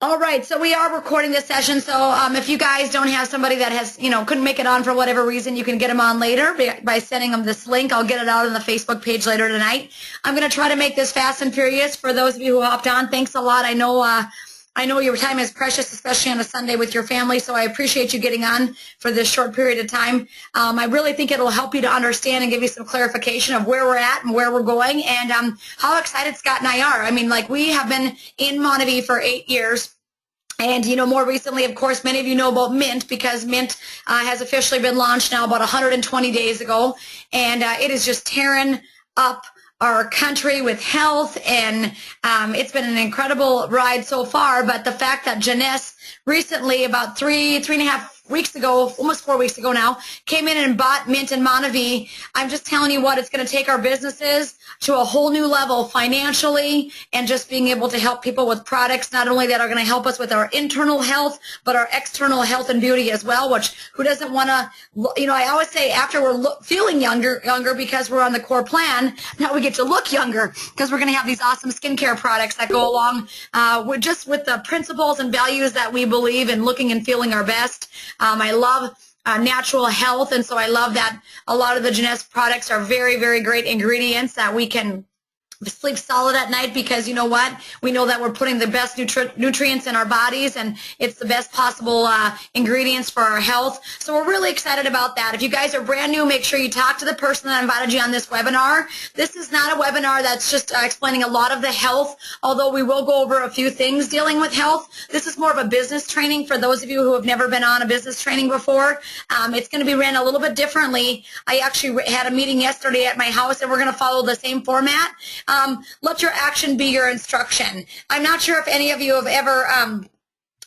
All right, so we are recording this session. So if you guys don't have somebody that has, couldn't make it on for whatever reason, you can get them on later by sending them this link. I'll get it out on the Facebook page later tonight. I'm going to try to make this fast and furious for those of you who hopped on. Thanks a lot. I know your time is precious, especially on a Sunday with your family, so I appreciate you getting on for this short period of time. I really think it'll help you to understand and give you some clarification of where we're at and where we're going and how excited Scott and I are. I mean, like, we have been in Montague for 8 years. And, more recently, of course, many of you know about Mynt because Mynt has officially been launched now about 120 days ago. And it is just tearing up our country with health. And it's been an incredible ride so far. But the fact that Jeunesse recently, about three and a half weeks ago, almost 4 weeks ago now, came in and bought Mynt and Montague, I'm just telling you what, it's going to take our businesses to a whole new level financially and just being able to help people with products, not only that are going to help us with our internal health, but our external health and beauty as well, which who doesn't want to, I always say after we're feeling younger because we're on the core plan, now we get to look younger because we're going to have these awesome skincare products that go along with the principles and values that we believe in looking and feeling our best. I love natural health, and so I love that a lot of the Jeunesse products are very, very great ingredients that we can sleep solid at night because you know what? We know that we're putting the best nutrients in our bodies and it's the best possible ingredients for our health. So we're really excited about that. If you guys are brand new, make sure you talk to the person that invited you on this webinar. This is not a webinar that's just explaining a lot of the health, although we will go over a few things dealing with health. This is more of a business training for those of you who have never been on a business training before. It's going to be ran a little bit differently. I actually had a meeting yesterday at my house and we're going to follow the same format. Let your action be your instruction. I'm not sure if any of you have ever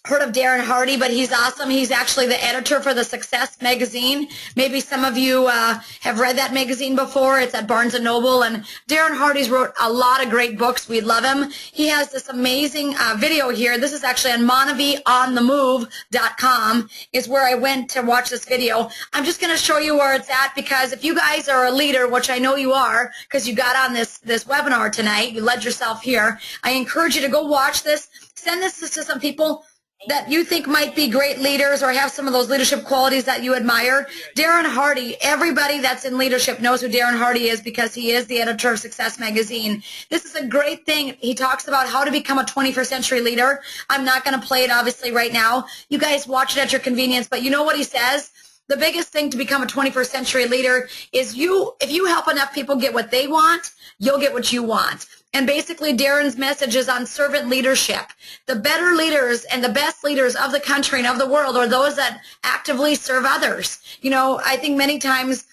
heard of Darren Hardy, but he's awesome. He's actually the editor for the Success magazine. Maybe some of you have read that magazine before. It's at Barnes & Noble, and Darren Hardy's wrote a lot of great books. We love him. He has this amazing video here. This is actually on MontagueOnTheMove.com is where I went to watch this video. I'm just going to show you where it's at because if you guys are a leader, which I know you are because you got on this webinar tonight, you led yourself here, I encourage you to go watch this. Send this to some people that you think might be great leaders or have some of those leadership qualities that you admire. Darren Hardy, everybody that's in leadership knows who Darren Hardy is because he is the editor of Success magazine. This is a great thing. He talks about how to become a 21st century leader. I'm not going to play it obviously right now. You guys watch it at your convenience, but you know what he says? The biggest thing to become a 21st century leader is if you help enough people get what they want, you'll get what you want. And basically, Darren's message is on servant leadership. The better leaders and the best leaders of the country and of the world are those that actively serve others. I think many times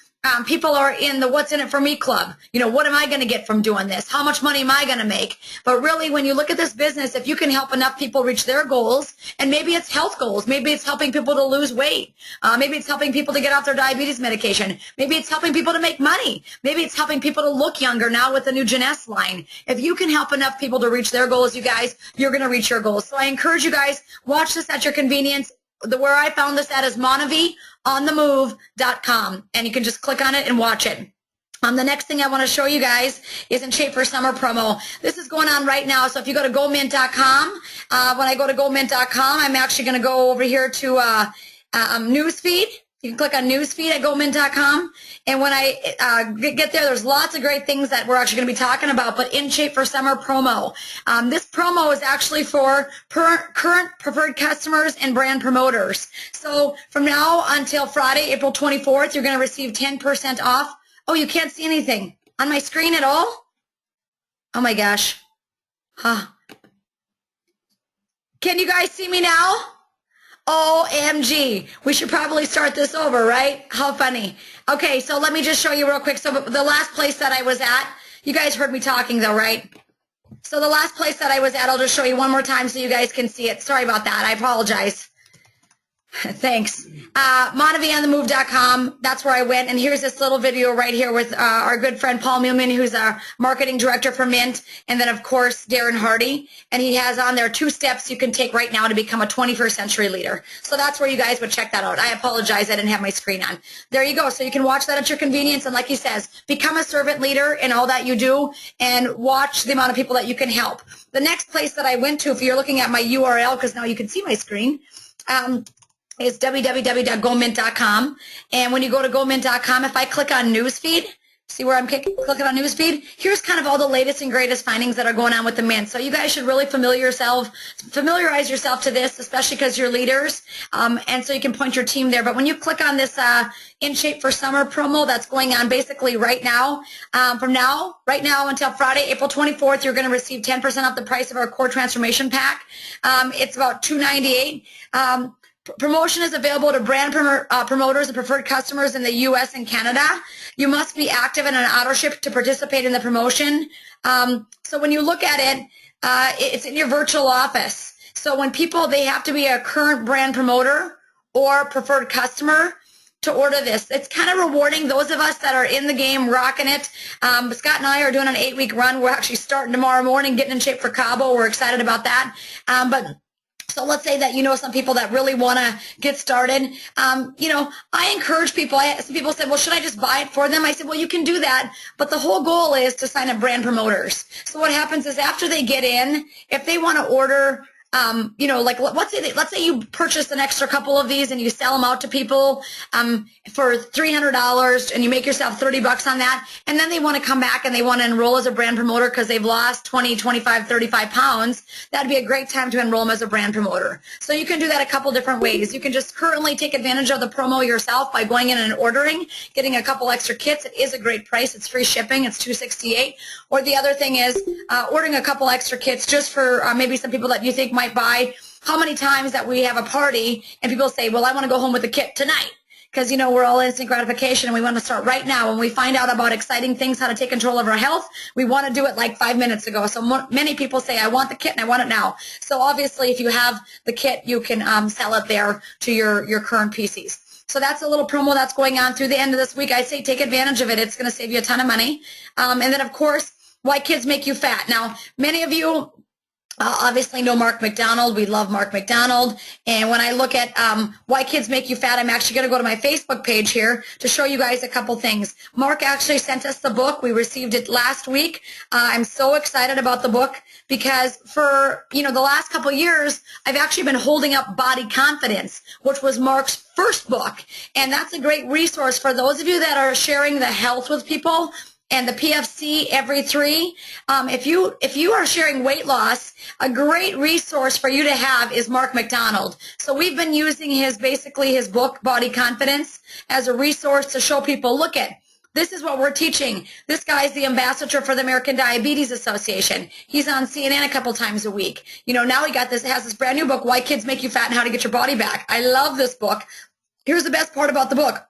people are in the what's in it for me club. What am I going to get from doing this? How much money am I going to make? But really, when you look at this business, if you can help enough people reach their goals, and maybe it's health goals, maybe it's helping people to lose weight, maybe it's helping people to get off their diabetes medication, maybe it's helping people to make money, maybe it's helping people to look younger now with the new Jeunesse line. If you can help enough people to reach their goals, you guys, you're going to reach your goals. So I encourage you guys, watch this at your convenience. Where I found this at is MontagueOnTheMove.com, and you can just click on it and watch it. The next thing I want to show you guys is In Shape for Summer promo. This is going on right now, so if you go to GoMynt.com, when I go to GoMynt.com, I'm actually going to go over here to Newsfeed. You can click on Newsfeed at GoMynt.com, and when I get there, there's lots of great things that we're actually going to be talking about, but In Shape for Summer promo. This promo is actually for current preferred customers and brand promoters. So from now until Friday, April 24th, you're going to receive 10% off. Oh, you can't see anything on my screen at all? Oh, my gosh. Huh. Can you guys see me now? OMG. We should probably start this over, right? How funny. Okay, so let me just show you real quick. So the last place that I was at, you guys heard me talking though, right? So the last place that I was at, I'll just show you one more time so you guys can see it. Sorry about that. I apologize. Thanks. MonavieOnTheMove.com. That's where I went. And here's this little video right here with our good friend Paul Muellman, who's our marketing director for Mynt. And then, of course, Darren Hardy. And he has on there 2 steps you can take right now to become a 21st century leader. So that's where you guys would check that out. I apologize. I didn't have my screen on. There you go. So you can watch that at your convenience. And like he says, become a servant leader in all that you do and watch the amount of people that you can help. The next place that I went to, if you're looking at my URL, because now you can see my screen, it's www.gomynt.com. And when you go to gomynt.com, if I click on Newsfeed, see where I'm clicking on Newsfeed? Here's kind of all the latest and greatest findings that are going on with the Mynt. So you guys should really familiarize yourself to this, especially because you're leaders, and so you can point your team there. But when you click on this In Shape for Summer promo that's going on basically right now, right now until Friday, April 24th, you're going to receive 10% off the price of our Core Transformation Pack. It's about $298. Promotion is available to brand promoters and preferred customers in the U.S. and Canada. You must be active in an auto ship to participate in the promotion. So when you look at it, it's in your virtual office. So when people, they have to be a current brand promoter or preferred customer to order this. It's kind of rewarding those of us that are in the game, rocking it. Scott and I are doing an 8-week run. We're actually starting tomorrow morning, getting in shape for Cabo. We're excited about that. So let's say that you know some people that really want to get started. I encourage people. Some people said, well, should I just buy it for them? I said, well, you can do that. But the whole goal is to sign up brand promoters. So what happens is after they get in, if they want to order, let's say you purchase an extra couple of these and you sell them out to people for $300 and you make yourself $30 on that, and then they want to come back and they want to enroll as a brand promoter because they've lost 20, 25, 35 pounds, that'd be a great time to enroll them as a brand promoter. So you can do that a couple different ways. You can just currently take advantage of the promo yourself by going in and ordering, getting a couple extra kits. It is a great price. It's free shipping. It's $268. Or the other thing is ordering a couple extra kits just for maybe some people that you think might buy. How many times that we have a party and people say, well, I want to go home with a kit tonight. Because, we're all instant gratification and we want to start right now. When we find out about exciting things, how to take control of our health, we want to do it like 5 minutes ago. So many people say, I want the kit and I want it now. So obviously, if you have the kit, you can sell it there to your current PCs. So that's a little promo that's going on through the end of this week. I say take advantage of it. It's going to save you a ton of money. And then, of course, why kids make you fat. Now, many of you obviously know Mark McDonald. We love Mark McDonald. And when I look at why kids make you fat, I'm actually going to go to my Facebook page here to show you guys a couple things. Mark actually sent us the book. We received it last week. I'm so excited about the book because for, the last couple years, I've actually been holding up Body Confidence, which was Mark's first book. And that's a great resource for those of you that are sharing the health with people. And the PFC every 3. If you are sharing weight loss, a great resource for you to have is Mark McDonald. So we've been using his book, Body Confidence, as a resource to show people, look at, this is what we're teaching. This guy's the ambassador for the American Diabetes Association. He's on CNN a couple times a week. Now he has this brand new book, Why Kids Make You Fat and How to Get Your Body Back. I love this book. Here's the best part about the book.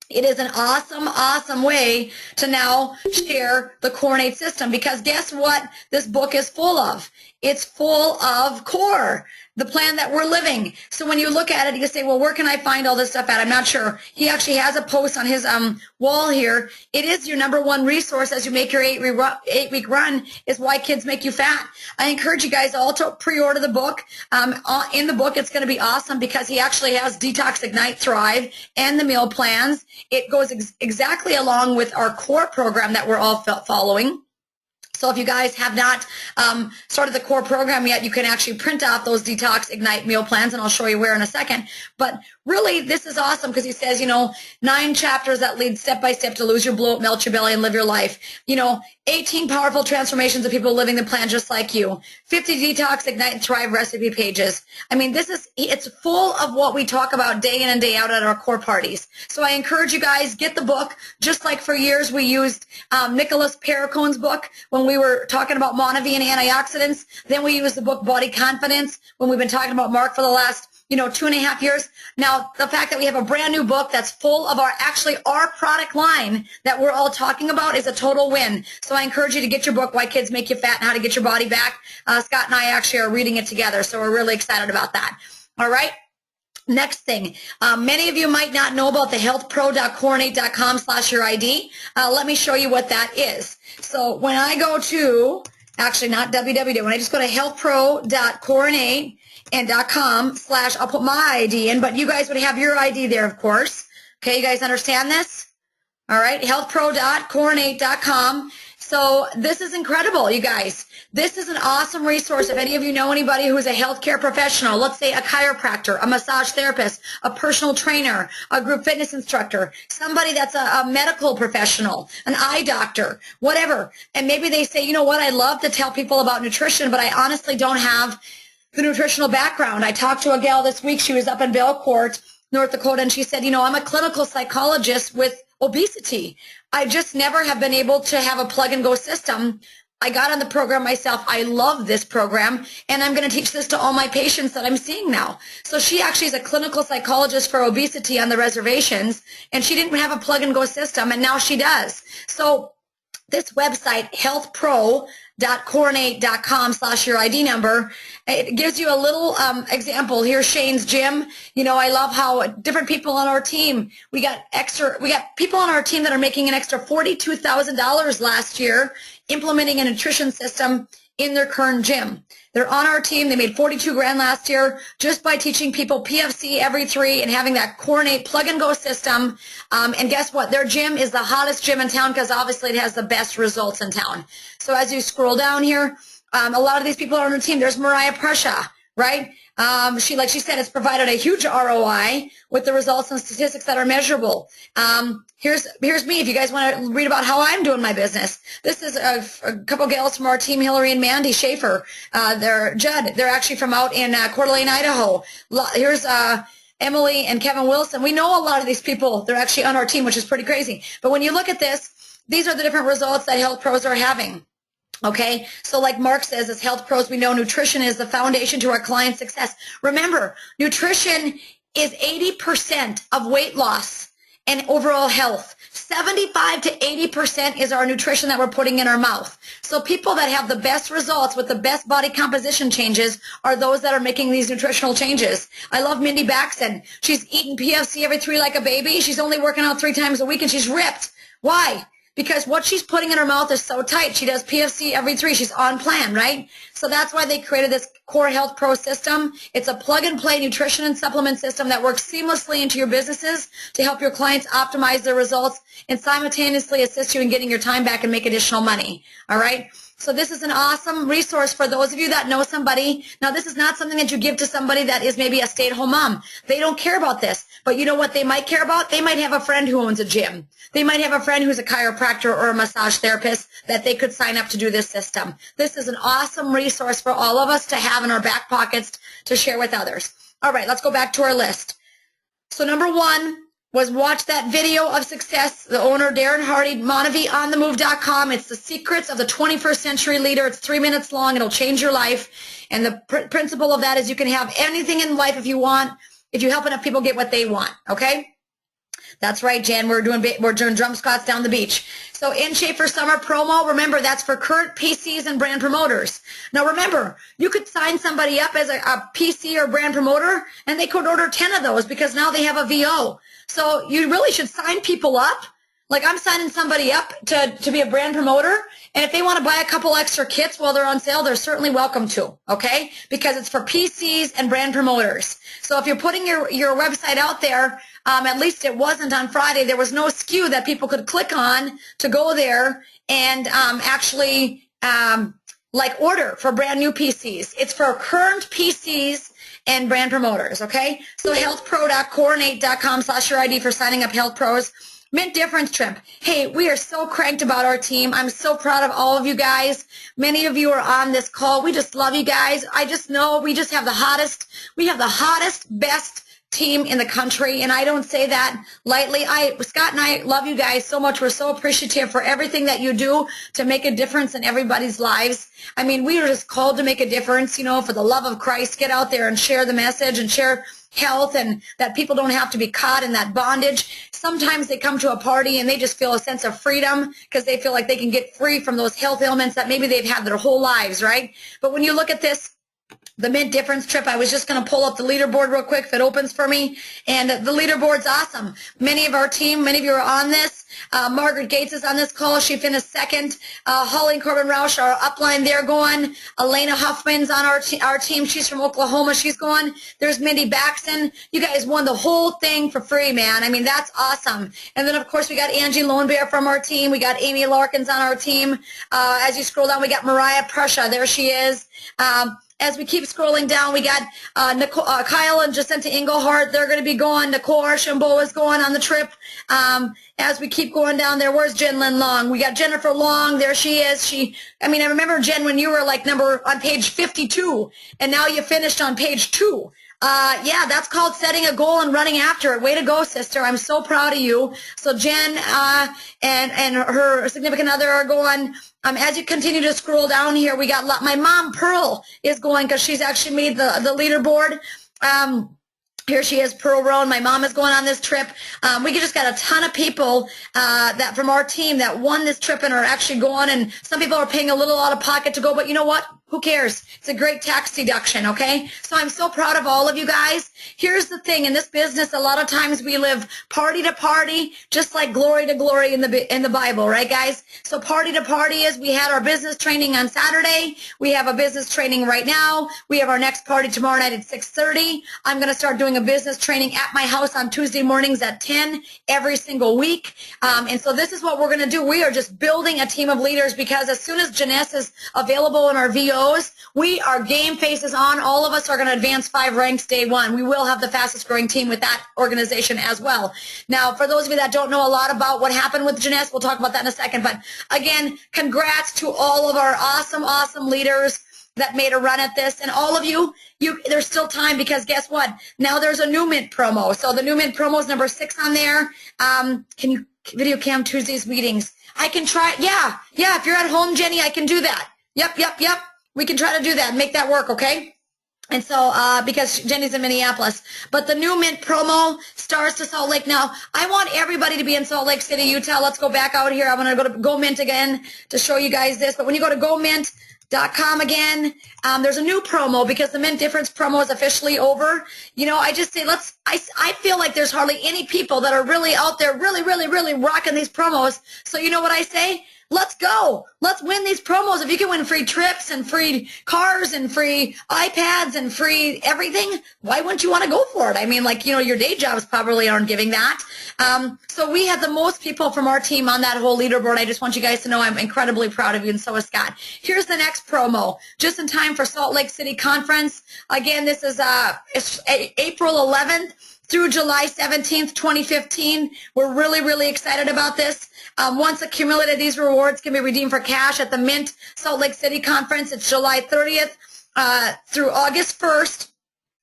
It is an awesome, awesome way to now share the coronate system because guess what this book is full of? It's full of core, the plan that we're living. So when you look at it, you say, well, where can I find all this stuff at? I'm not sure. He actually has a post on his wall here. It is your #1 resource as you make your 8-week run is Why Kids Make You Fat. I encourage you guys all to pre-order the book. In the book, it's going to be awesome because he actually has Detox, Ignite, Thrive, and the meal plans. It goes exactly along with our core program that we're all following. So if you guys have not started the core program yet, you can actually print out those Detox, Ignite meal plans, and I'll show you where in a second. But really, this is awesome because he says, 9 chapters that lead step by step to lose your bloat, melt your belly, and live your life. 18 powerful transformations of people living the plan just like you. 50 Detox, Ignite, and Thrive recipe pages. I mean, it's full of what we talk about day in and day out at our core parties. So I encourage you guys, get the book. Just like for years we used Nicholas Perricone's book when we were talking about Monavie and antioxidants. Then we used the book Body Confidence when we've been talking about Mark for the last 2.5 years. Now, the fact that we have a brand new book that's full of our product line that we're all talking about is a total win. So I encourage you to get your book, Why Kids Make You Fat and How to Get Your Body Back. Scott and I actually are reading it together, so we're really excited about that. All right. Next thing, many of you might not know about the healthpro.coronate.com/your-ID. Let me show you what that is. So when I go to, actually not www, when I just go to healthpro.coronate and .com/ I'll put my ID in, but you guys would have your ID there, of course. Okay, you guys understand this? All right, healthpro.coronate.com. So this is incredible, you guys. This is an awesome resource. If any of you know anybody who's a healthcare professional, let's say a chiropractor, a massage therapist, a personal trainer, a group fitness instructor, somebody that's a medical professional, an eye doctor, whatever. And maybe they say, you know what, I love to tell people about nutrition, but I honestly don't have the nutritional background. I talked to a gal this week. She was up in Belcourt, North Dakota, and she said, you know, I'm a clinical psychologist with obesity. I just never have been able to have a plug-and-go system. I got on the program myself. I love this program, and I'm going to teach this to all my patients that I'm seeing now. So she actually is a clinical psychologist for obesity on the reservations, and she didn't have a plug-and-go system, and now she does. So this website, healthpro.coronate.com/your-ID number, it gives you a little example. Here's Shane's gym. You know, I love how different people on our team, we got people on our team that are making an extra $42,000 last year implementing a nutrition system in their current gym. They're on our team. They made 42 grand last year just by teaching people PFC every 3 and having that Coronate plug-and-go system. And guess what? Their gym is the hottest gym in town because obviously it has the best results in town. So as you scroll down here, a lot of these people are on our team. There's Mariah Prussia, right? Like she said, it's provided a huge ROI with the results and statistics that are measurable. Here's me. If you guys want to read about how I'm doing my business, this is a couple gals from our team, Hillary and Mandy Schaefer. They're actually from out in Coeur d'Alene, Idaho. Here's Emily and Kevin Wilson. We know a lot of these people. They're actually on our team, which is pretty crazy. But when you look at this, these are the different results that health pros are having. Okay, so like Mark says, as health pros, we know nutrition is the foundation to our client success. Remember, nutrition is 80% of weight loss and overall health. 75 to 80% is our nutrition that we're putting in our mouth. So people that have the best results with the best body composition changes are those that are making these nutritional changes. I love Mindy Baxton. She's eating PFC every 3 like a baby. She's only working out 3 times a week and she's ripped. Why? Because what she's putting in her mouth is so tight. She does PFC every 3. She's on plan, right? So that's why they created this Core Health Pro system. It's a plug-and-play nutrition and supplement system that works seamlessly into your businesses to help your clients optimize their results and simultaneously assist you in getting your time back and make additional money, all right? So this is an awesome resource for those of you that know somebody. Now, this is not something that you give to somebody that is maybe a stay-at-home mom. They don't care about this. But you know what they might care about? They might have a friend who owns a gym. They might have a friend who's a chiropractor or a massage therapist that they could sign up to do this system. This is an awesome resource for all of us to have in our back pockets to share with others. All right, let's go back to our list. So number 1 was watch that video of success. The owner, Darren Hardy, MonavieOnTheMove.com. It's the secrets of the 21st century leader. It's 3 minutes long. It'll change your life. And the principle of that is you can have anything in life if you want, if you help enough people get what they want, okay? That's right, Jan. We're doing drum squats down the beach. So In Shape for Summer promo, remember, that's for current PCs and brand promoters. Now, remember, you could sign somebody up as a PC or brand promoter, and they could order 10 of those because now they have a VO. So you really should sign people up. Like I'm signing somebody up to be a brand promoter, and if they want to buy a couple extra kits while they're on sale, they're certainly welcome to, okay? Because it's for PCs and brand promoters. So if you're putting your website out there, at least it wasn't on Friday, there was no SKU that people could click on to go there and actually like order for brand new PCs. It's for current PCs and brand promoters, okay? So healthpro.coronate.com/your-ID for signing up health pros. Mint Difference Trim. Hey, we are so cranked about our team. I'm so proud of all of you guys. Many of you are on this call. We just love you guys. I just know we just have the hottest, best team in the country, and I don't say that lightly. Scott and I love you guys so much. We're so appreciative for everything that you do to make a difference in everybody's lives. I mean, we are just called to make a difference, you know, for the love of Christ. Get out there and share the message and share health, and that people don't have to be caught in that bondage. Sometimes they come to a party and they just feel a sense of freedom because they feel like they can get free from those health ailments that maybe they've had their whole lives, right? But when you look at this, the Mint Difference trip. I was just going to pull up the leaderboard real quick if it opens for me. And the leaderboard's awesome. Many of our team, many of you are on this. Margaret Gates is on this call. She finished second. Holly and Corbin Roush are upline. They're going. Elena Huffman's on our team. She's from Oklahoma. She's going. There's Mindy Baxton. You guys won the whole thing for free, man. I mean, that's awesome. And then, of course, we got Angie Lone Bear from our team. We got Amy Larkins on our team. As you scroll down, we got Mariah Prussia. There she is. As we keep scrolling down, we got Kyle and Jacinta Englehart. They're going to be going. Nicole Archambault is going on the trip. As we keep going down there, where's Jen Lynn Long? We got Jennifer Long. There she is. I remember, Jen, when you were like on page 52, and now you finished on page 2. Yeah, that's called setting a goal and running after it. Way to go, sister. I'm so proud of you. So Jen and her significant other are going. As you continue to scroll down here, we got my mom, Pearl, is going because she's actually made the leaderboard. Here she is, Pearl Roan. My mom is going on this trip. We just got a ton of people that from our team that won this trip and are actually going. And some people are paying a little out of pocket to go, but you know what? Who cares? It's a great tax deduction, okay? So I'm so proud of all of you guys. Here's the thing. In this business, a lot of times we live party to party, just like glory to glory in the Bible, right, guys? So party to party is we had our business training on Saturday. We have a business training right now. We have our next party tomorrow night at 6:30. I'm going to start doing a business training at my house on Tuesday mornings at 10 every single week. And so this is what we're going to do. We are just building a team of leaders because as soon as Jeunesse is available in our VO, we are game faces on. All of us are going to advance 5 ranks day 1. We will have the fastest growing team with that organization as well. Now, for those of you that don't know a lot about what happened with Jeunesse, we'll talk about that in a second. But again, congrats to all of our awesome, awesome leaders that made a run at this. And all of you, there's still time because guess what? Now there's a new Mynt promo. So the new Mynt promo is number 6 on there. Can you video cam Tuesday's meetings? I can try. Yeah. If you're at home, Jenny, I can do that. Yep. We can try to do that and make that work, okay? And so, because Jenny's in Minneapolis. But the new Mynt promo stars to Salt Lake. Now, I want everybody to be in Salt Lake City, Utah. Let's go back out here. I'm going to go to Go Mynt again to show you guys this. But when you go to GoMynt.com again, there's a new promo because the Mynt Difference promo is officially over. You know, I just say I feel like there's hardly any people that are really out there really rocking these promos. So you know what I say? Let's go. Let's win these promos. If you can win free trips and free cars and free iPads and free everything, why wouldn't you want to go for it? I mean, like, you know, your day jobs probably aren't giving that. So we had the most people from our team on that whole leaderboard. I just want you guys to know I'm incredibly proud of you, and so is Scott. Here's the next promo, just in time for Salt Lake City Conference. Again, this is it's April 11th. Through July 17th, 2015. We're really excited about this. Once accumulated, these rewards can be redeemed for cash at the Mynt Salt Lake City Conference. It's July 30th through August 1st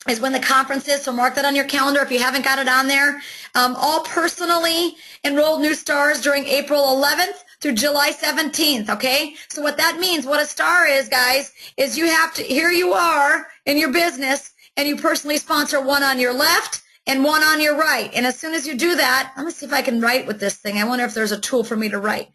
is when the conference is, so mark that on your calendar if you haven't got it on there. All personally enrolled new stars during April 11th through July 17th, okay? So what that means, what a star is, guys, is you have to, here you are in your business, and you personally sponsor one on your left, and one on your right. And as soon as you do that, let me see if I can write with this thing. I wonder if there's a tool for me to write.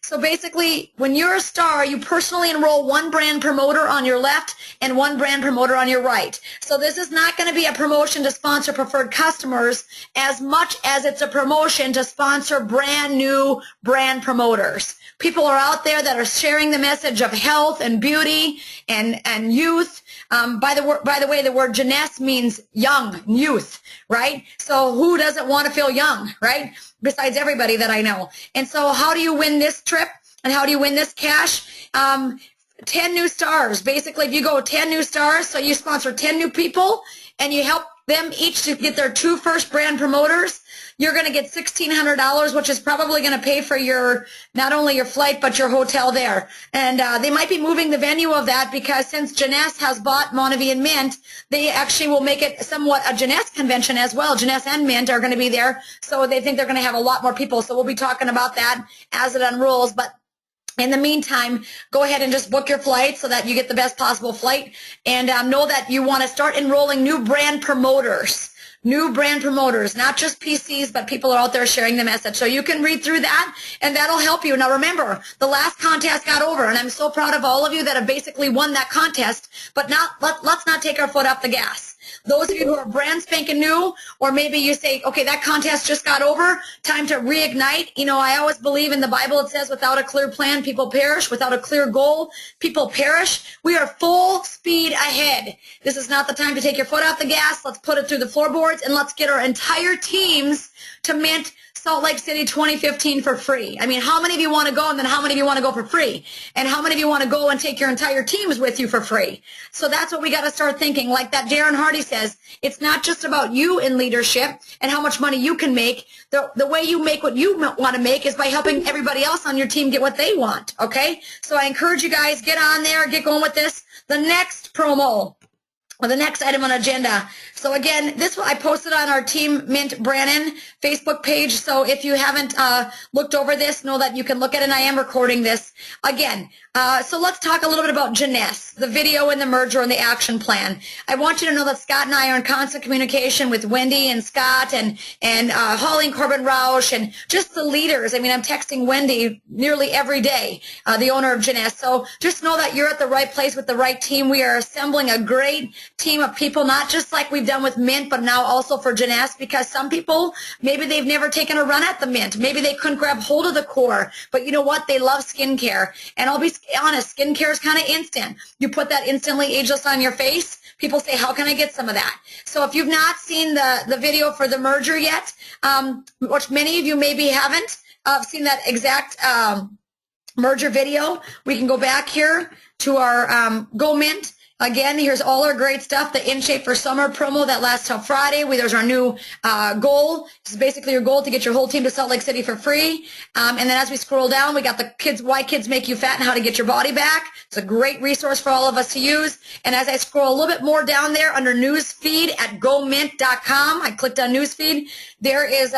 So basically, when you're a star, you personally enroll one brand promoter on your left and one brand promoter on your right. So this is not going to be a promotion to sponsor preferred customers as much as it's a promotion to sponsor brand new brand promoters. People are out there that are sharing the message of health and beauty and youth. By the way, the word Jeunesse means young, youth, right? So who doesn't want to feel young, right? Besides everybody that I know. And so how do you win this trip and how do you win this cash? 10 new stars. Basically, if you go 10 new stars, so you sponsor 10 new people and you help them each to get their 2 first brand promoters, you're going to get $1,600, which is probably going to pay for your, not only your flight, but your hotel there. And they might be moving the venue of that because since Jeunesse has bought Monavie and Mynt, they actually will make it somewhat a Jeunesse convention as well. Jeunesse and Mynt are going to be there, so they think they're going to have a lot more people. So we'll be talking about that as it unrolls. But in the meantime, go ahead and just book your flight so that you get the best possible flight. And know that you want to start enrolling new brand promoters. new brand promoters, not just PCs, but people are out there sharing the message. So you can read through that, and that'll help you. Now remember, the last contest got over, and I'm so proud of all of you that have basically won that contest, but let's not take our foot off the gas. Those of you who are brand spanking new, or maybe you say, okay, that contest just got over, time to reignite. You know, I always believe in the Bible, it says, without a clear plan, people perish. Without a clear goal, people perish. We are full speed ahead. This is not the time to take your foot off the gas. Let's put it through the floorboards, and let's get our entire teams to Mynt Salt Lake City 2015 for free. I mean, how many of you want to go, and then how many of you want to go for free? And how many of you want to go and take your entire teams with you for free? So that's what we got to start thinking. Like that Darren Hardy says, it's not just about you in leadership and how much money you can make. The way you make what you want to make is by helping everybody else on your team get what they want, okay? So I encourage you guys, get on there, get going with this. The next promo, or the next item on agenda. So again, this I posted on our Team Mynt Brannon Facebook page. So if you haven't looked over this, know that you can look at it, and I am recording this. Again, so let's talk a little bit about Jeunesse, the video and the merger and the action plan. I want you to know that Scott and I are in constant communication with Wendy and Scott and Holly and Corbin Roush and just the leaders. I mean, I'm texting Wendy nearly every day, the owner of Jeunesse. So just know that you're at the right place with the right team. We are assembling a great team of people, not just like we've done with Mynt, but now also for Jeunesse, because some people, maybe they've never taken a run at the Mynt. Maybe they couldn't grab hold of the core, but you know what? They love skincare. And I'll be honest, skincare is kind of instant. You put that instantly ageless on your face, people say, how can I get some of that? So if you've not seen the video for the merger yet, which many of you maybe haven't seen that exact merger video, we can go back here to our Go Mynt. Again, here's all our great stuff, the In Shape for Summer promo that lasts till Friday. There's our new goal. This is basically your goal to get your whole team to Salt Lake City for free. And then as we scroll down, we got the kids, Why Kids Make You Fat and How to Get Your Body Back. It's a great resource for all of us to use. And as I scroll a little bit more down there under news feed at gomynt.com, I clicked on news feed. There is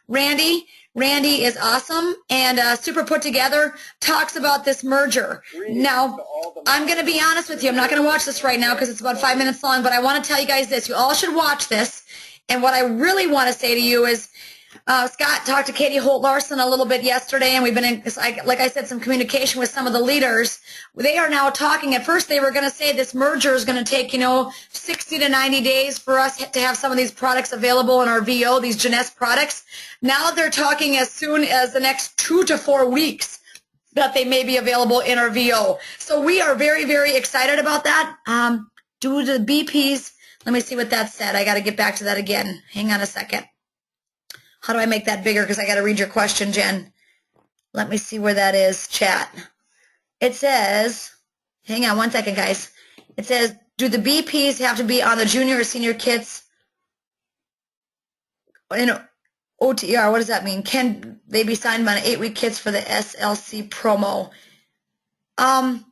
Randy. Randy is awesome and super put together, talks about this merger. Now, I'm going to be honest with you. I'm not going to watch this right now because it's about 5 minutes long, but I want to tell you guys this. You all should watch this. And what I really want to say to you is, Scott talked to Katie Holt-Larson a little bit yesterday, and we've been in, like I said, some communication with some of the leaders. They are now talking. At first, they were going to say this merger is going to take, 60 to 90 days for us to have some of these products available in our VO, these Jeunesse products. Now they're talking as soon as the next 2 to 4 weeks that they may be available in our VO. So we are very, very excited about that. Due to the BPs, let me see what that said. I got to get back to that again. Hang on a second. How do I make that bigger? Because I got to read your question, Jen. Let me see where that is, chat. It says, hang on one second, guys. It says, do the BPs have to be on the junior or senior kits in OTR? What does that mean? Can they be signed on 8-week kits for the SLC promo? On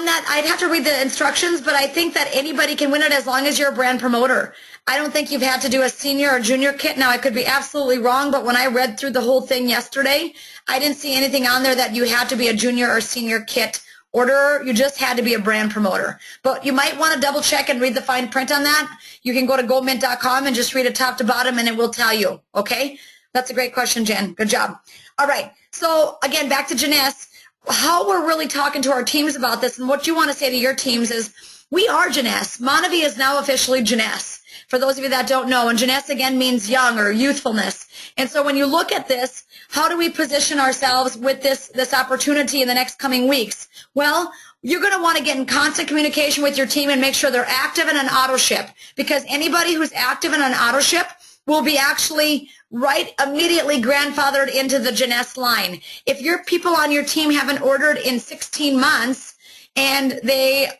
that, I'd have to read the instructions, but I think that anybody can win it as long as you're a brand promoter. I don't think you've had to do a senior or junior kit. Now, I could be absolutely wrong, but when I read through the whole thing yesterday, I didn't see anything on there that you had to be a junior or senior kit orderer. You just had to be a brand promoter. But you might want to double check and read the fine print on that. You can go to gomynt.com and just read it top to bottom, and it will tell you, okay? That's a great question, Jen. Good job. All right. So, again, back to Jeunesse. How we're really talking to our teams about this, and what you want to say to your teams is, we are Jeunesse. Monavie is now officially Jeunesse. For those of you that don't know, and Jeunesse again means young or youthfulness. And so when you look at this, how do we position ourselves with this opportunity in the next coming weeks? Well, you're going to want to get in constant communication with your team and make sure they're active in an auto ship, because anybody who's active in an auto ship will be actually right immediately grandfathered into the Jeunesse line. If your people on your team haven't ordered in 16 months and they,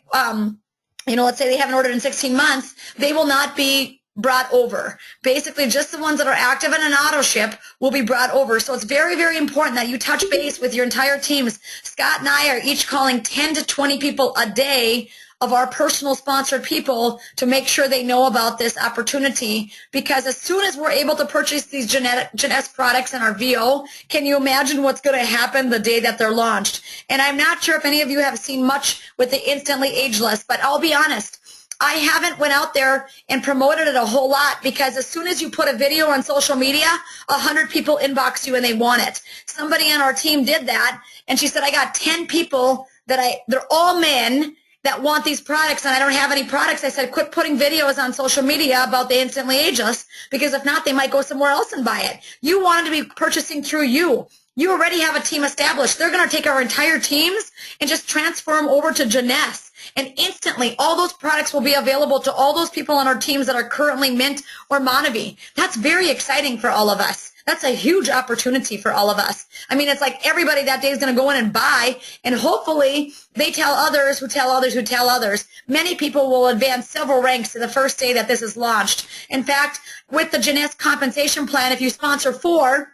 let's say they haven't ordered in 16 months, they will not be brought over. Basically, just the ones that are active in an auto ship will be brought over. So it's very, very important that you touch base with your entire teams. Scott and I are each calling 10 to 20 people a day of our personal sponsored people to make sure they know about this opportunity, because as soon as we're able to purchase these Jeunesse products in our VO, can you imagine what's going to happen the day that they're launched? And I'm not sure if any of you have seen much with the Instantly Ageless, but I'll be honest, I haven't went out there and promoted it a whole lot because as soon as you put a video on social media, 100 people inbox you and they want it. Somebody on our team did that, and she said, I got 10 people they're all men that want these products, and I don't have any products. I said, quit putting videos on social media about the Instantly Ageless, because if not, they might go somewhere else and buy it. You want them to be purchasing through you. You already have a team established. They're going to take our entire teams and just transfer them over to Jeunesse. And instantly, all those products will be available to all those people on our teams that are currently Mynt or Monavie. That's very exciting for all of us. That's a huge opportunity for all of us. I mean, it's like everybody that day is going to go in and buy, and hopefully they tell others who tell others who tell others. Many people will advance several ranks to the first day that this is launched. In fact, with the Jeunesse compensation plan, if you sponsor 4,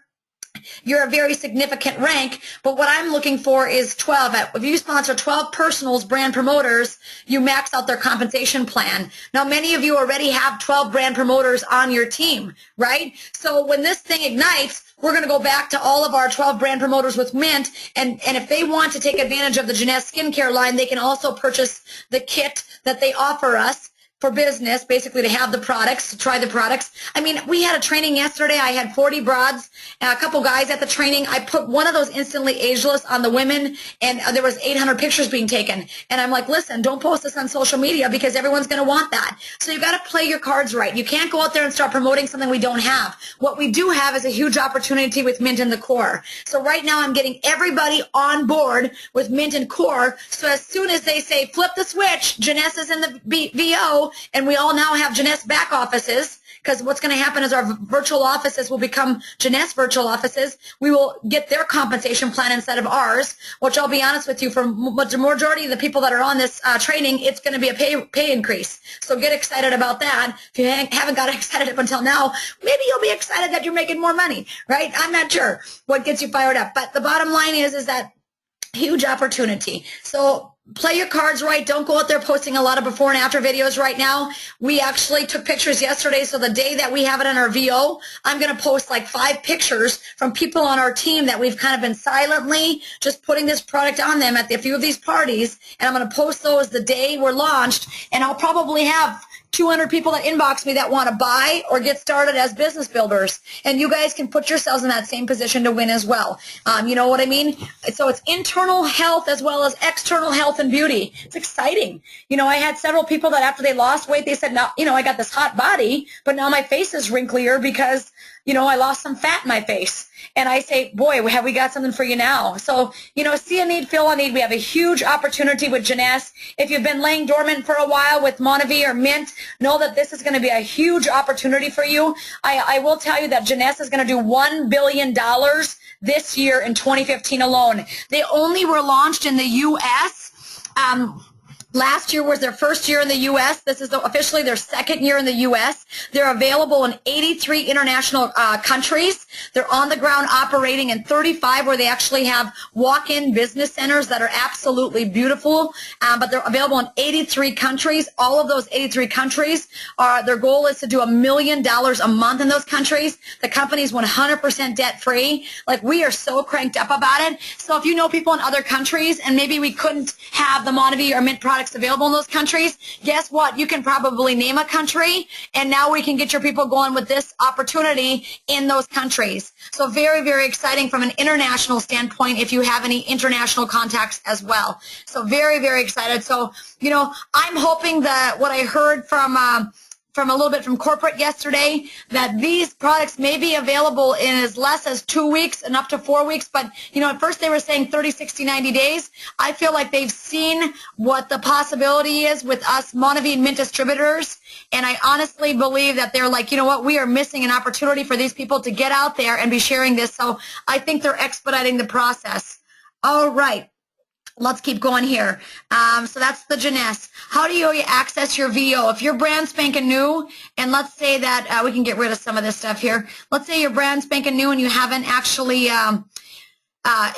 you're a very significant rank, but what I'm looking for is 12. If you sponsor 12 personals, brand promoters, you max out their compensation plan. Now, many of you already have 12 brand promoters on your team, right? So when this thing ignites, we're going to go back to all of our 12 brand promoters with Mynt, and if they want to take advantage of the Jeunesse skincare line, they can also purchase the kit that they offer us for business, basically to have the products, to try the products. I mean, we had a training yesterday. I had 40 broads and a couple guys at the training. I put one of those Instantly Ageless on the women, and there was 800 pictures being taken. And I'm like, listen, don't post this on social media because everyone's going to want that. So you got to play your cards right. You can't go out there and start promoting something we don't have. What we do have is a huge opportunity with Mynt and the Core. So right now I'm getting everybody on board with Mynt and Core. So as soon as they say, flip the switch, Jeunesse is in the VO, and we all now have Jeunesse back offices, because what's going to happen is our virtual offices will become Jeunesse virtual offices. We will get their compensation plan instead of ours, which I'll be honest with you, for the majority of the people that are on this training, it's going to be a pay increase. So get excited about that. If you haven't got excited up until now, maybe you'll be excited that you're making more money, right? I'm not sure what gets you fired up. But the bottom line is that huge opportunity. So play your cards right. Don't go out there posting a lot of before and after videos right now. We actually took pictures yesterday, so the day that we have it on our VO, I'm going to post like 5 pictures from people on our team that we've kind of been silently just putting this product on them at a few of these parties, and I'm going to post those the day we're launched, and I'll probably have 200 people that inbox me that want to buy or get started as business builders. And you guys can put yourselves in that same position to win as well. You know what I mean? So it's internal health as well as external health and beauty. It's exciting. You know, I had several people that after they lost weight, they said, now, you know, I got this hot body, but now my face is wrinklier because, you know, I lost some fat in my face. And I say, boy, have we got something for you now. So, you know, see a need, feel a need. We have a huge opportunity with Jeunesse. If you've been laying dormant for a while with Monavie or Mynt, know that this is going to be a huge opportunity for you. I will tell you that Jeunesse is going to do $1 billion this year in 2015 alone. They only were launched in the U.S. Last year was their first year in the U.S. This is officially their second year in the U.S. They're available in 83 international countries. They're on the ground operating in 35 where they actually have walk-in business centers that are absolutely beautiful, but they're available in 83 countries. All of those 83 countries, their goal is to do $1 million a month in those countries. The company's 100% debt-free. Like, we are so cranked up about it. So if you know people in other countries and maybe we couldn't have the Monavie or Mynt products available in those countries, guess what? You can probably name a country, and now we can get your people going with this opportunity in those countries. So very, very exciting from an international standpoint if you have any international contacts as well. So very, very excited. So, you know, I'm hoping that what I heard from a little bit from corporate yesterday, that these products may be available in as less as 2 weeks and up to 4 weeks. But, you know, at first they were saying 30, 60, 90 days. I feel like they've seen what the possibility is with us Monavie and Mynt distributors. And I honestly believe that they're like, you know what, we are missing an opportunity for these people to get out there and be sharing this. So I think they're expediting the process. All right. Let's keep going here. So that's the Jeunesse. How do you access your VO? If you're brand spanking new, and let's say that we can get rid of some of this stuff here. Let's say you're brand spanking new and you haven't actually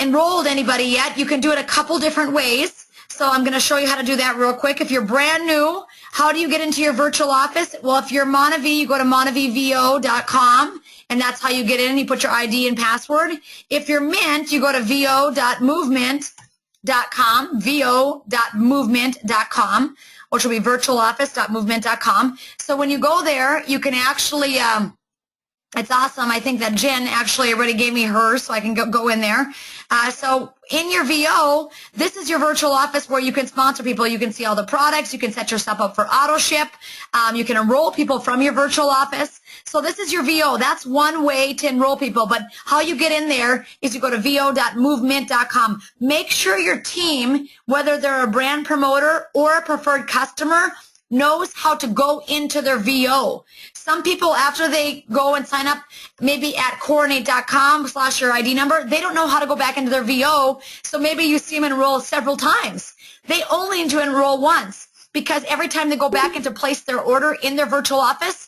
enrolled anybody yet. You can do it a couple different ways. So I'm going to show you how to do that real quick. If you're brand new, how do you get into your virtual office? Well, if you're Monavie, you go to monavievo.com. And that's how you get in. You put your ID and password. If you're Mynt, you go to vo.movement. vo.com, vo.movement.com, which will be virtualoffice.movement.com. So when you go there, you can actually, it's awesome. I think that Jen actually already gave me hers, so I can go in there. So in your VO, this is your virtual office where you can sponsor people. You can see all the products. You can set yourself up for auto ship. You can enroll people from your virtual office. So this is your VO. That's one way to enroll people. But how you get in there is you go to vo.movement.com. Make sure your team, whether they're a brand promoter or a preferred customer, knows how to go into their VO. Some people, after they go and sign up, maybe at coordinate.com/your ID number, they don't know how to go back into their VO, so maybe you see them enroll several times. They only need to enroll once, because every time they go back and to place their order in their virtual office,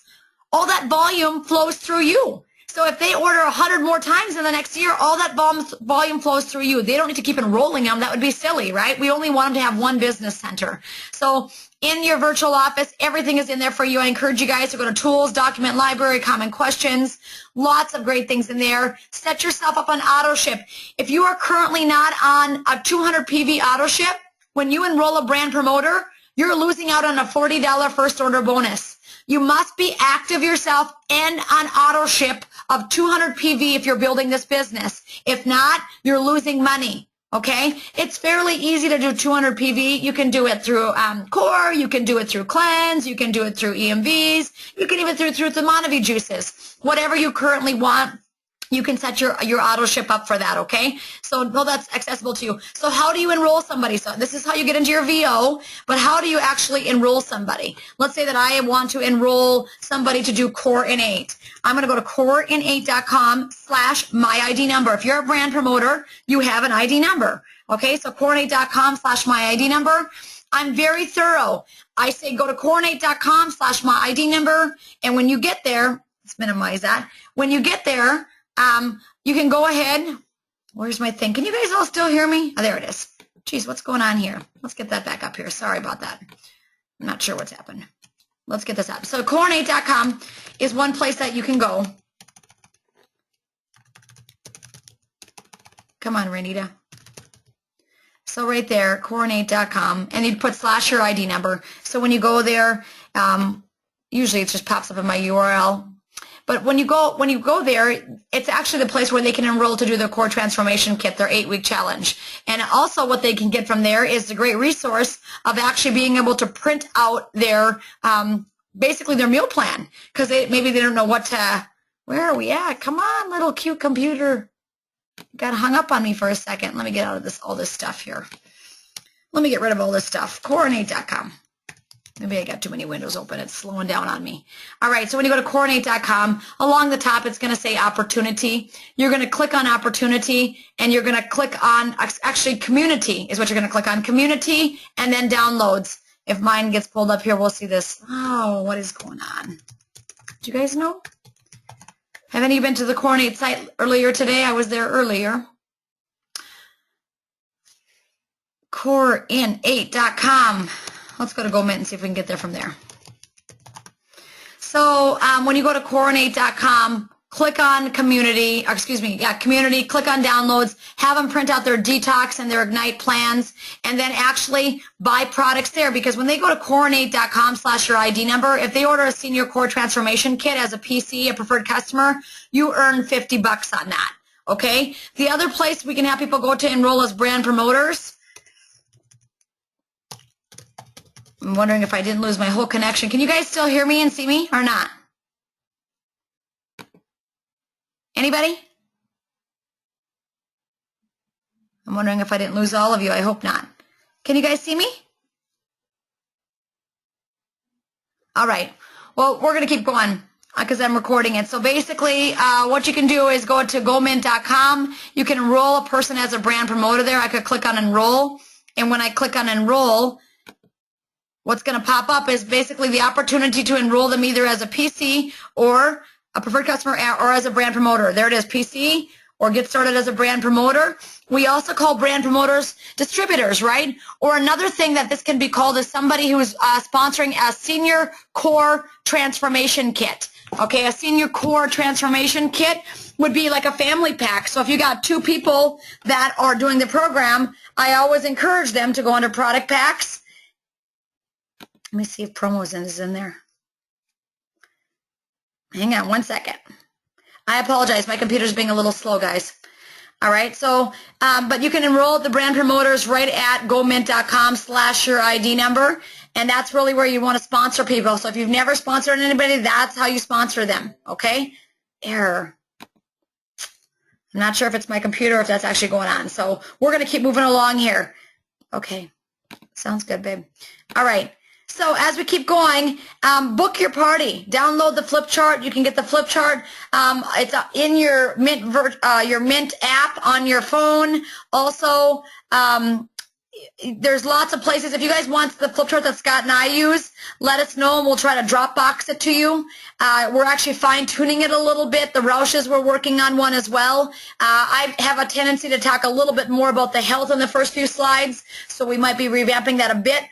all that volume flows through you. So if they order 100 more times in the next year, all that volume flows through you. They don't need to keep enrolling them. That would be silly, right? We only want them to have one business center. So in your virtual office, everything is in there for you. I encourage you guys to go to Tools, Document Library, Common Questions. Lots of great things in there. Set yourself up on auto ship. If you are currently not on a 200 PV auto ship, when you enroll a brand promoter, you're losing out on a $40 first order bonus. You must be active yourself and on auto ship of 200 PV if you're building this business. If not, you're losing money. Okay? It's fairly easy to do 200 PV. You can do it through Core. You can do it through Cleanse. You can do it through EMVs. You can even do it through the Monavi juices. Whatever you currently want, you can set your auto ship up for that, okay? So no, that's accessible to you. So how do you enroll somebody? So this is how you get into your VO, but how do you actually enroll somebody? Let's say that I want to enroll somebody to do Core Innate. I'm going to go to coreinnate.com/my-ID number. If you're a brand promoter, you have an ID number, okay? So coreinnate.com/my-ID number. I'm very thorough. I say go to coreinnate.com/my-ID number, and when you get there, let's minimize that. When you get there, you can go ahead. Where's my thing? Can you guys all still hear me? Oh, there it is. Geez, what's going on here? Let's get that back up here. Sorry about that. I'm not sure what's happened. Let's get this up. So coreinnate.com is one place that you can go. Come on, Renita. So right there, coreinnate.com, and you'd put /your ID number. So when you go there, usually it just pops up in my URL. But when you go there, it's actually the place where they can enroll to do their core transformation kit, their 8-week challenge. And also what they can get from there is the great resource of actually being able to print out their, basically their meal plan. Because maybe they don't know what to, where are we at? Come on, little cute computer. Got hung up on me for a second. Let me get out of all this stuff here. Let me get rid of all this stuff. Coreinnate.com. Maybe I got too many windows open. It's slowing down on me. All right, so when you go to coreinnate.com, along the top, it's going to say opportunity. You're going to click on opportunity, and you're going to click on, actually, community is what you're going to click on. Community, and then downloads. If mine gets pulled up here, we'll see this. Oh, what is going on? Do you guys know? Have any of you been to the Coreinnate site earlier today? I was there earlier. Coreinnate.com. Let's go to GoMint and see if we can get there from there. So when you go to coreinnate.com, click on community, community, click on downloads, have them print out their detox and their Ignite plans, and then actually buy products there. Because when they go to coreinnate.com/your ID number, if they order a senior core transformation kit as a PC, a preferred customer, you earn $50 on that, okay? The other place we can have people go to enroll as brand promoters, I'm wondering if I didn't lose my whole connection. Can you guys still hear me and see me or not? Anybody? I'm wondering if I didn't lose all of you. I hope not. Can you guys see me? All right. Well, we're going to keep going because I'm recording it. So basically, what you can do is go to gomint.com. You can enroll a person as a brand promoter there. I could click on enroll. And when I click on enroll, what's going to pop up is basically the opportunity to enroll them either as a PC or a preferred customer or as a brand promoter. There it is, PC or get started as a brand promoter. We also call brand promoters distributors, right? Or another thing that this can be called is somebody who is sponsoring a senior core transformation kit. Okay, a senior core transformation kit would be like a family pack. So if you got 2 people that are doing the program, I always encourage them to go under product packs. Let me see if promos is in there. Hang on 1 second. I apologize. My computer's being a little slow, guys. All right, so, but you can enroll at the brand promoters right at gomynt.com/your ID number, and that's really where you want to sponsor people. So if you've never sponsored anybody, that's how you sponsor them, okay? Error. I'm not sure if it's my computer or if that's actually going on. So we're going to keep moving along here. Okay, sounds good, babe. All right. So as we keep going, book your party. Download the flip chart. You can get the flip chart. It's in your Mynt app on your phone. Also, there's lots of places. If you guys want the flip chart that Scott and I use, let us know and we'll try to Dropbox it to you. We're actually fine-tuning it a little bit. The Roushes, we're working on one as well. I have a tendency to talk a little bit more about the health in the first few slides, so we might be revamping that a bit.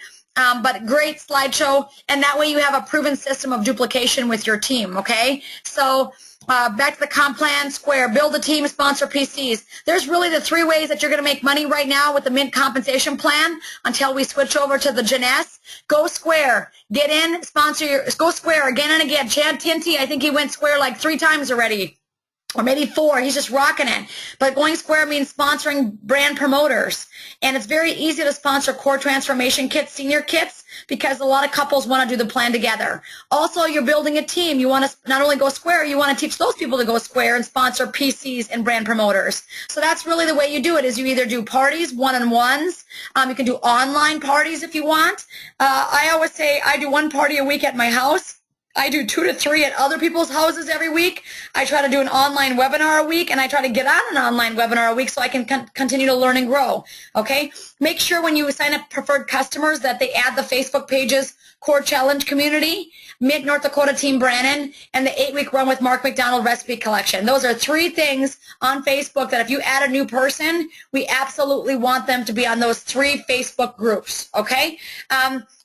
But great slideshow, and that way you have a proven system of duplication with your team, okay? So back to the comp plan, square, build a team, sponsor PCs. There's really the 3 ways that you're going to make money right now with the Mynt compensation plan until we switch over to the Jeunesse. Go square, get in, sponsor go square again and again. Chad Tinty, I think he went square like 3 times already. Or maybe 4, he's just rocking it. But going square means sponsoring brand promoters. And it's very easy to sponsor core transformation kits, senior kits, because a lot of couples want to do the plan together. Also, you're building a team. You want to not only go square, you want to teach those people to go square and sponsor PCs and brand promoters. So that's really the way you do it, is you either do parties, one-on-ones. You can do online parties if you want. I always say I do 1 party a week at my house. I do 2 to 3 at other people's houses every week. I try to do an online webinar a week, and I try to get on an online webinar a week so I can continue to learn and grow, okay? Make sure when you sign up preferred customers that they add the Facebook pages, Core Challenge Community, Mynt North Dakota Team Brannon, and the 8-week Run with Mark McDonald Recipe Collection. Those are 3 things on Facebook that if you add a new person, we absolutely want them to be on those 3 Facebook groups, okay?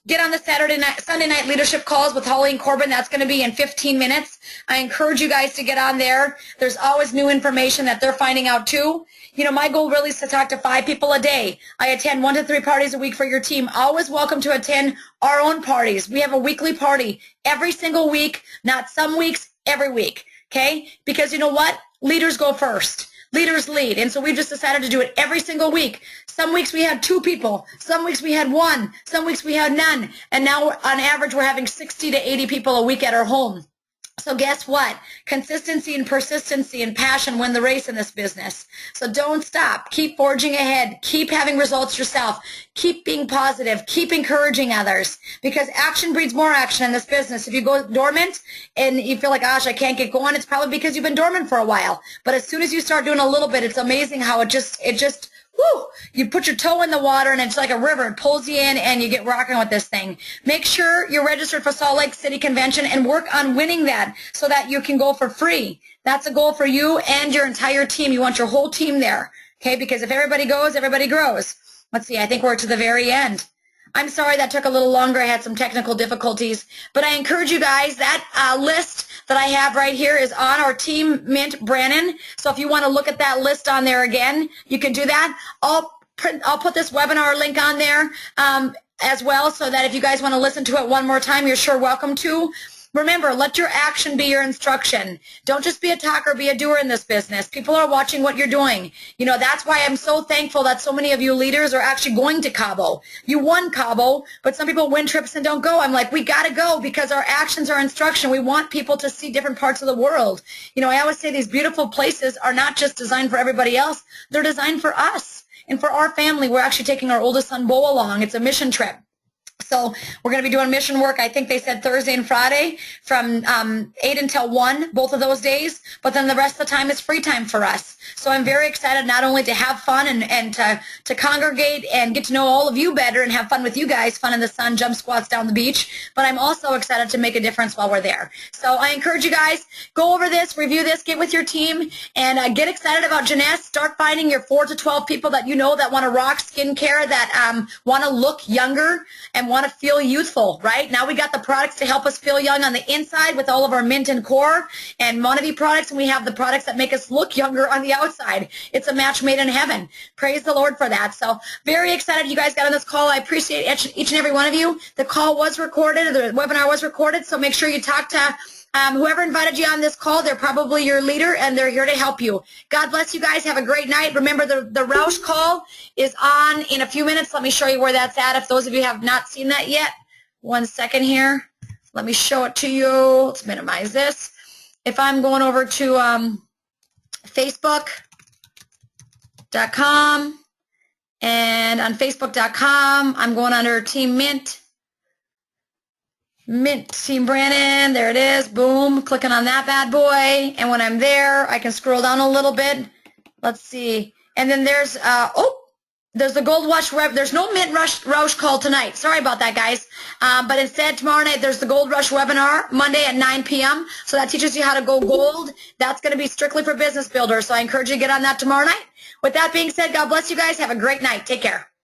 Get on the Sunday night leadership calls with Holly and Corbin. That's going to be in 15 minutes. I encourage you guys to get on there. There's always new information that they're finding out too. You know, my goal really is to talk to 5 people a day. I attend 1 to 3 parties a week for your team. Always welcome to attend our own parties. We have a weekly party every single week, not some weeks, every week, okay? Because you know what? Leaders go first. Leaders lead. And so we've just decided to do it every single week. Some weeks we had 2 people. Some weeks we had 1. Some weeks we had none. And now on average we're having 60 to 80 people a week at our home. So guess what? Consistency and persistency and passion win the race in this business. So don't stop. Keep forging ahead. Keep having results yourself. Keep being positive. Keep encouraging others, because action breeds more action in this business. If you go dormant and you feel like, gosh, I can't get going, it's probably because you've been dormant for a while. But as soon as you start doing a little bit, it's amazing how it just whoo, you put your toe in the water and it's like a river. It pulls you in and you get rocking with this thing. Make sure you're registered for Salt Lake City Convention and work on winning that so that you can go for free. That's a goal for you and your entire team. You want your whole team there, okay? Because if everybody goes, everybody grows. Let's see, I think we're to the very end. I'm sorry that took a little longer. I had some technical difficulties. But I encourage you guys, that list that I have right here is on our Team Mynt Brannon. So if you want to look at that list on there again, you can do that. I'll put this webinar link on there as well, so that if you guys want to listen to it one more time, you're sure welcome to. Remember, let your action be your instruction. Don't just be a talker, be a doer in this business. People are watching what you're doing. You know, that's why I'm so thankful that so many of you leaders are actually going to Cabo. You won Cabo, but some people win trips and don't go. I'm like, we got to go, because our actions are instruction. We want people to see different parts of the world. You know, I always say these beautiful places are not just designed for everybody else. They're designed for us and for our family. We're actually taking our oldest son, Bo, along. It's a mission trip. So we're going to be doing mission work, I think they said Thursday and Friday from 8 until 1, both of those days. But then the rest of the time is free time for us. So I'm very excited not only to have fun and to congregate and get to know all of you better and have fun with you guys, fun in the sun, jump squats down the beach, but I'm also excited to make a difference while we're there. So I encourage you guys, go over this, review this, get with your team, and get excited about Jeunesse. Start finding your 4 to 12 people that you know that want to rock skincare, that want to look younger and and want to feel youthful, right? Now we got the products to help us feel young on the inside with all of our Mynt and Core and Monavie products, and we have the products that make us look younger on the outside. It's a match made in heaven. Praise the Lord for that. So very excited you guys got on this call. I appreciate each and every one of you. The call was recorded, the webinar was recorded, so make sure you talk to whoever invited you on this call. They're probably your leader, and they're here to help you. God bless you guys. Have a great night. Remember, the Roush call is on in a few minutes. Let me show you where that's at if those of you have not seen that yet. 1 second here. Let me show it to you. Let's minimize this. If I'm going over to Facebook.com, and on Facebook.com, I'm going under Team Mynt. Mynt, Team Brandon, there it is, boom, clicking on that bad boy, and when I'm there, I can scroll down a little bit, let's see, and then there's, there's the Gold Rush, there's no Mynt Roush call tonight, sorry about that, guys, but instead, tomorrow night, there's the Gold Rush webinar, Monday at 9 p.m., so that teaches you how to go gold. That's going to be strictly for business builders, so I encourage you to get on that tomorrow night. With that being said, God bless you guys, have a great night, take care.